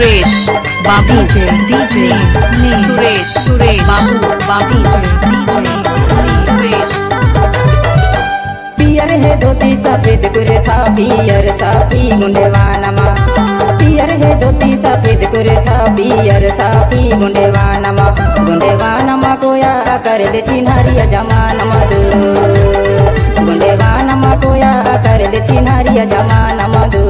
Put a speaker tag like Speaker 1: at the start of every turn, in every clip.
Speaker 1: Suresh Babu DJ Suresh Babu DJ Suresh.
Speaker 2: पियर है धोती सफेद कुर्ता पियर साफी गुंडेवानमा। पियर है धोती सफेद कुर्ता पियर साफी गुंडेवानमा। गुंडेवानमा कोया कर ले चिन्हारिया जमानमा दो। गुंडेवानमा कोया कर ले चिन्हारिया जमानमा दो।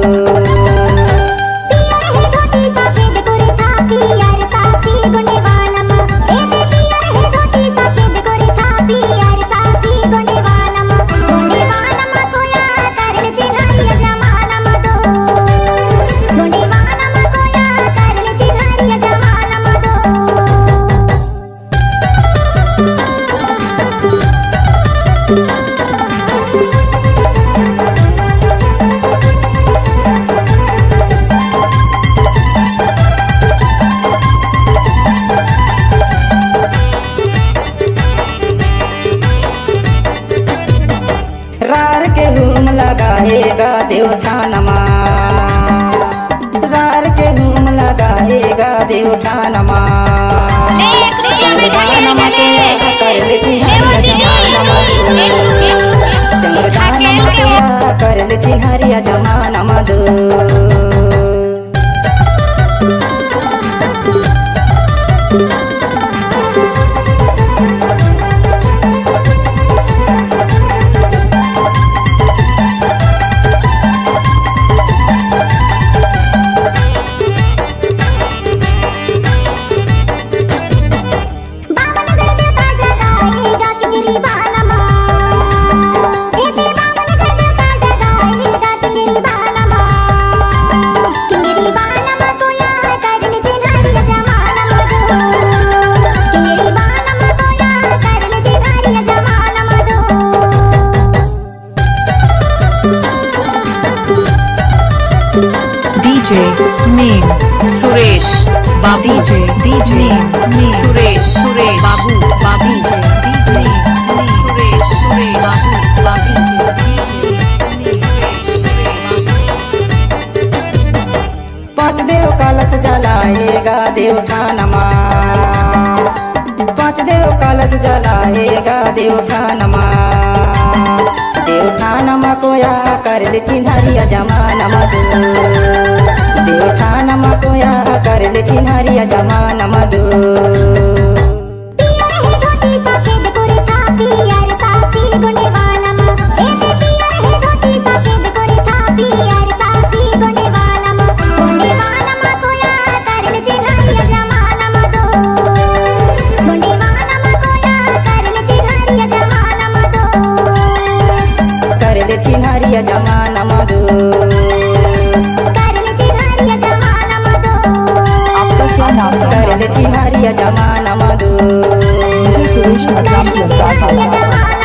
Speaker 2: रार के हुम लगाएगा देवठानमा। रार के हुम लगाएगा देवठानमा। चंद्रदानमा कोया कर ले चिन्हारिया जमानमा दो। चंद्रदानमा कोया कर ले चिन्हारिया जमानमा दो।
Speaker 1: DJ name Suresh Babu DJ name Suresh Babu DJ Suresh Babu
Speaker 2: पांच देव कलश जलाएगा देवठानमा। पांच देव कलश जलाएगा देवठानमा। देवठानमा कोया कर ले चिन्हारिया जमानमा दो। देवठानमा कोया कर ले चिन्हारिया जमानमा दो। चिन्हारिया जमानमा दो। कर ले चिन्हारिया जमानमा दो।
Speaker 3: आपका क्या नाम है?
Speaker 2: कर ले चिन्हारिया जमानमा दो।
Speaker 3: मुझे सुरेश
Speaker 2: कर ले चिन्हारिया जमानमा